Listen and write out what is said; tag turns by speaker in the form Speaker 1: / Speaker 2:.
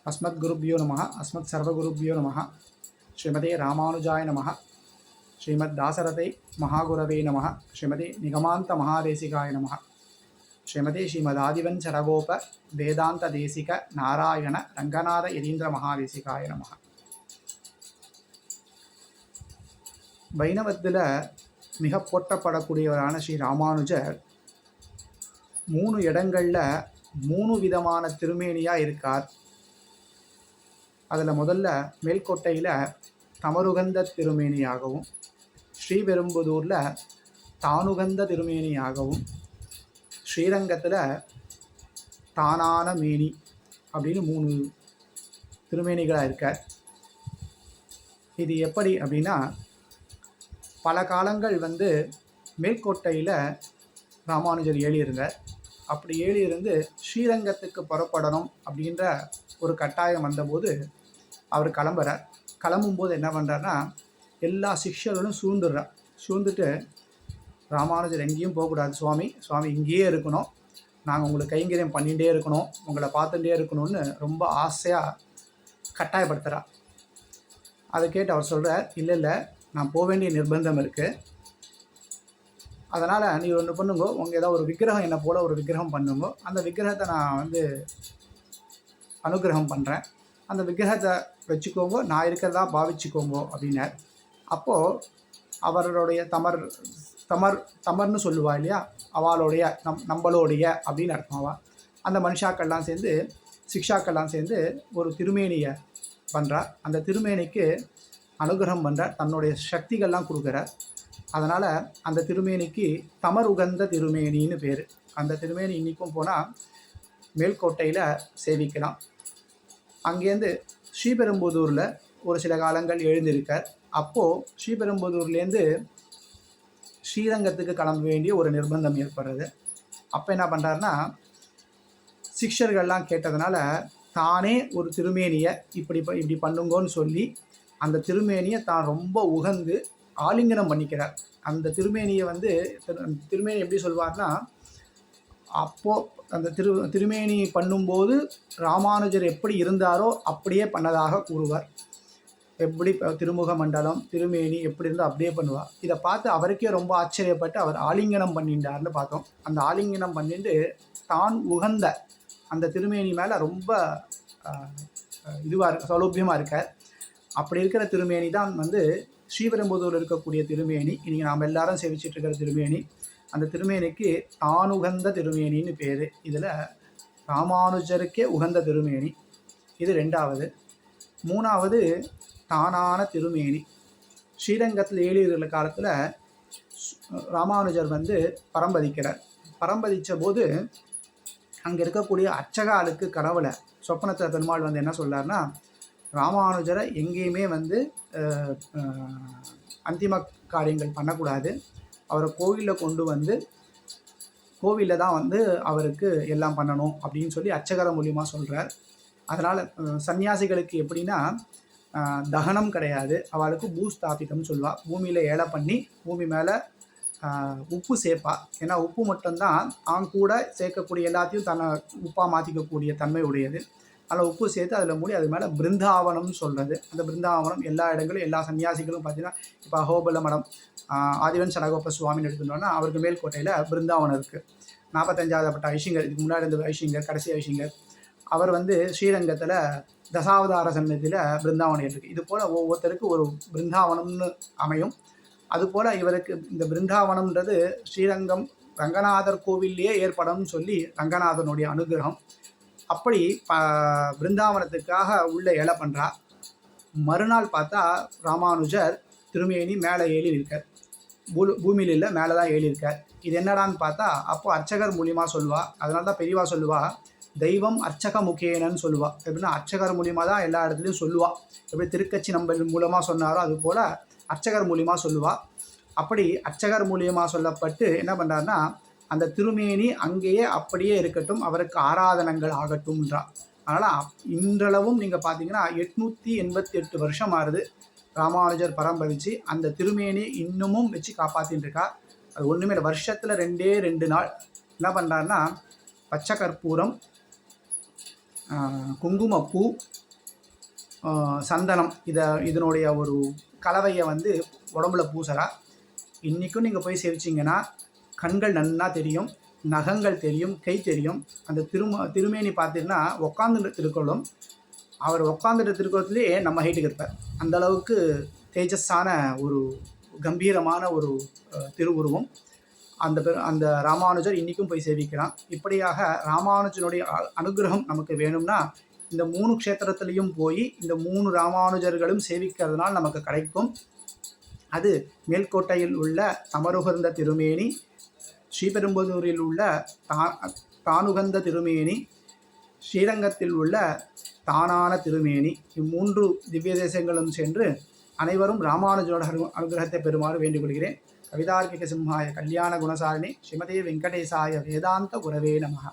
Speaker 1: अस्मद्गुरुभ्यो नमः अस्मत्सर्वगुरुभ्यो नमः श्रीमते रामानुजाय नमः श्रीमद्दासरथे महागुरवे नमः श्रीमते निगमान्त महादेशिकाय नमः श्रीमते श्रीमदादिवन् सरगोप वेदांत देशिक नारायण रंगनाथ यतीन्द्र महादेशिकाय नमः வைணவத்தில் மிக போற்றப்படக்கூடியவரான ஸ்ரீ ராமானுஜர் 3 இடங்களில் 3 விதமான திருமேனியாக இருக்கார். அதில் முதல்ல மேல்கோட்டையில் தமருகந்த திருமேனியாகவும், ஸ்ரீபெரும்புதூரில் தானுகந்த திருமேனியாகவும், ஸ்ரீரங்கத்தில் தானான மேனி அப்படின்னு 3 திருமேனிகளாக இருக்கார். இது எப்படி அப்படின்னா, பல காலங்கள் மேல்கோட்டையில் ராமானுஜர் ஏழியிருந்தார். அப்படி ஏழியிருந்து ஸ்ரீரங்கத்துக்கு புறப்படணும் அப்படின்ற ஒரு கட்டாயம் வந்தபோது அவர் கிளம்புறார். கிளம்பும்போது என்ன பண்ணுறாருன்னா, எல்லா சிஷ்யர்களும் சூழ்ந்துட்டு ராமானுஜர் எங்கேயும் போகக்கூடாது சுவாமி, சுவாமி இங்கேயே இருக்கணும், நாங்கள் உங்களுக்கு கைங்கரியம் பண்ணிகிட்டே இருக்கணும், உங்களை பார்த்துட்டே இருக்கணும்னு ரொம்ப ஆசையாக கட்டாயப்படுத்துகிறார். அதை கேட்டு அவர் சொல்கிறார், இல்லை நான் போக வேண்டிய நிர்பந்தம் இருக்குது, அதனால் நீ ஒன்று பண்ணுங்கோ, உங்கள் ஏதாவது ஒரு விக்கிரகம் என்னை போல் ஒரு விக்கிரகம் பண்ணுங்கோ, அந்த விக்கிரகத்தை நான் அனுகிரகம் பண்ணுறேன், அந்த விக்கிரகத்தை வச்சுக்கோங்க, நான் இருக்கிறதா பாவிச்சுக்கோங்கோ அப்படின்னார். அப்போது அவருடைய தமர்னு சொல்லுவா இல்லையா, அவளுடைய நம்மளோடைய அப்படின்னு அர்த்தம். அந்த மனுஷாக்கள்லாம் சேர்ந்து சிக்ஷாக்கள்லாம் சேர்ந்து ஒரு திருமேனியை பண்ணுறார். அந்த திருமேனிக்கு அனுகிரகம் பண்ணுறார், தன்னுடைய சக்திகள்லாம் கொடுக்குறார். அதனால் அந்த திருமேனிக்கு தமர் உகந்த திருமேனின்னு பேர். அந்த திருமேனி இன்றைக்கும் போனால் மேல்கோட்டையில் சேவிக்கலாம். அங்கேருந்து ஸ்ரீபெரும்புதூரில் ஒரு சில காலங்கள் எழுந்திருக்கார். அப்போது ஸ்ரீபெரும்புதூர்லேருந்து ஸ்ரீரங்கத்துக்கு கிளம்ப வேண்டிய ஒரு நிர்பந்தம் ஏற்படுறது. அப்போ என்ன பண்ணுறாருன்னா, சிஷ்யர்கள்லாம் கேட்டதுனால தானே ஒரு திருமேனியை இப்படி பண்ணுங்கன்னு சொல்லி அந்த திருமேனியை தான் ரொம்ப உகந்து ஆலிங்கனம் பண்ணிக்கிறார். அந்த திருமேனியை திருமேனி எப்படி சொல்வார்னா, அப்போது அந்த திருமேனி பண்ணும்போது ராமானுஜர் எப்படி இருந்தாரோ அப்படியே பண்ணதாக கூறுவார். எப்படி திருமுக மண்டலம் திருமேனி எப்படி இருந்தோ அப்படியே பண்ணுவார். இதை பார்த்து அவருக்கே ரொம்ப ஆச்சரியப்பட்டு அவர் ஆலிங்கனம் பண்ணிட்டார்னு பார்த்தோம். அந்த ஆலிங்கனம் பண்ணிட்டு தான் உகந்த அந்த திருமேனி மேலே ரொம்ப சௌலபியமாக இருக்கார். அப்படி இருக்கிற திருமேனி தான் ஸ்ரீபெரும்புதூரில் இருக்கக்கூடிய திருமேனி, இன்றைக்கி நாம் எல்லாரும் சேவிச்சிட்டு இருக்கிற திருமேனி. அந்த திருமேனிக்கு தானுகந்த திருமேனின்னு பேர். இதில் ராமானுஜருக்கே உகந்த திருமேனி இது 2வது. 3வது தானான திருமேனி. ஸ்ரீரங்கத்தில் ஏழியிருக்கிற காலத்தில் ராமானுஜர் பரம்பதிக்கிறார். பரம்பதித்த போது அங்கே இருக்கக்கூடிய அர்ச்சகாலுக்கு கனவுல சொப்பனத்தில் பெருமாள் என்ன சொல்கிறார்னா, ராமானுஜரை எங்கேயுமே அந்திம காரியங்கள் பண்ணக்கூடாது, அவரை கோவிலில் கொண்டு கோவிலில் தான் அவருக்கு எல்லாம் பண்ணணும் அப்படின்னு சொல்லி அர்ச்சகர மூலியமாக சொல்கிறார். அதனால் சன்னியாசிகளுக்கு எப்படின்னா தகனம் கிடையாது, அவளுக்கு பூஸ்தாபிதம் சொல்லுவாள். பூமியில் ஏழை பண்ணி பூமி மேலே உப்பு சேர்ப்பா. ஏன்னா உப்பு மட்டும்தான் கூட சேர்க்கக்கூடிய எல்லாத்தையும் தன்னை உப்பாக மாற்றிக்கக்கூடிய தன்மை உடையது. அதில் உப்பு சேர்த்து அதில் மூடி அது மேலே பிருந்தாவனம்னு சொல்கிறது. அந்த பிருந்தாவனம் எல்லா இடங்களும் எல்லா சன்னியாசிகளும் பார்த்திங்கன்னா, இப்போ அஹோபல மடம் ஆதிவன் சடகோப சுவாமின்னு எடுத்துட்டோன்னா அவருக்கு மேல்கோட்டையில் பிருந்தாவனம் இருக்குது. 45வது பட்ட ஐஷிங்கர், இதுக்கு முன்னாடி இருந்த ஐஷிங்கர், கடைசி ஐஷிங்கர், அவர் ஸ்ரீரங்கத்தில் தசாவதார சன்னதியில் பிருந்தாவனம் இருக்குது. இது போல் ஒவ்வொருத்தருக்கு ஒரு பிருந்தாவனம்னு அமையும். அதுபோல் இவருக்கு இந்த பிருந்தாவனம்ன்றது ஸ்ரீரங்கம் ரங்கநாதர் கோவில்லையே ஏற்படும்னு சொல்லி ரங்கநாதனுடைய அனுகிரகம். அப்படி பிருந்தாவனத்துக்காக உள்ளே ஏழை பண்ணுறா. மறுநாள் பார்த்தா ராமானுஜர் திருமேனி மேலே ஏறி இருக்கார். பூமியில் இல்லை, மேலே தான் ஏறி இருக்கார். இது என்னடான்னு பார்த்தா அப்போது அர்ச்சகர் மூலியமாக சொல்லுவா. அதனால தான் பெரியவா சொல்லுவா, தெய்வம் அர்ச்சக முகேனன்னு சொல்லுவாள். எப்படின்னா அர்ச்சகர் மூலியமாக தான் எல்லா இடத்துலையும் சொல்லுவாள். எப்படி திருக்கட்சி நம்பர் மூலமாக சொன்னாரோ அதுபோல் அர்ச்சகர் மூலியமாக சொல்லுவாள். அப்படி அர்ச்சகர் மூலியமாக சொல்லப்பட்டு என்ன பண்ணுறாருன்னா, அந்த திருமேனி அங்கேயே அப்படியே இருக்கட்டும், அவருக்கு ஆராதனங்கள் ஆகட்டும்ன்றார். அதனால் இன்றளவும் நீங்கள் பார்த்தீங்கன்னா 888 வருஷம் ஆகுது ராமானுஜர் பரம்பவிச்சு அந்த திருமேனி இன்னமும் வச்சு காப்பாற்றின்னு இருக்கா. அது ஒன்றுமே இல்லை, வருஷத்தில் 2 நாள் என்ன பண்ணுறாருன்னா, பச்சை கற்பூரம் குங்குமப்பூ, சந்தனம் இதனுடைய ஒரு கலவையை வந்து உடம்புல பூசுகிறா. இன்றைக்கும் நீங்கள் போய் சேவிச்சிங்கன்னா கண்கள் நன்னா தெரியும், நகங்கள் தெரியும், கை தெரியும். அந்த திருமேனி பார்த்தீங்கன்னா உட்காந்துட்டு திருக்கோலம், அவர் உட்காந்துட்டு திருக்கோலத்திலேயே நம்ம ஹைட்டுக்கு இருப்பார். அந்தளவுக்கு தேஜஸான ஒரு கம்பீரமான ஒரு திருவுருவம். அந்த ராமானுஜர் இன்றைக்கும் போய் சேவிக்கலாம். இப்படியாக ராமானுஜனுடைய அனுகிரகம் நமக்கு வேணும்னா இந்த 3 க்ஷேத்திரத்துலேயும் போய் இந்த 3 ராமானுஜர்களும் சேவிக்கிறதுனால் நமக்கு கிடைக்கும். அது மேல்கோட்டையில் உள்ள தமருகர்ந்த திருமேனி, ஸ்ரீபெரும்புதூரில் உள்ள தானுகந்த திருமேனி, ஸ்ரீரங்கத்தில் உள்ள தானான திருமேனி, இம்மூன்று திவ்ய தேசங்களும் சென்று அனைவரும் ராமானுஜனோட அனுகிரகத்தை பெறுமாறு வேண்டிக் கொள்கிறேன். கவிதார்க்கிக சிம்ஹாய கல்யாண குணசாலினி ஸ்ரீமதே வெங்கடேசாய வேதாந்த குரவே நமஹ.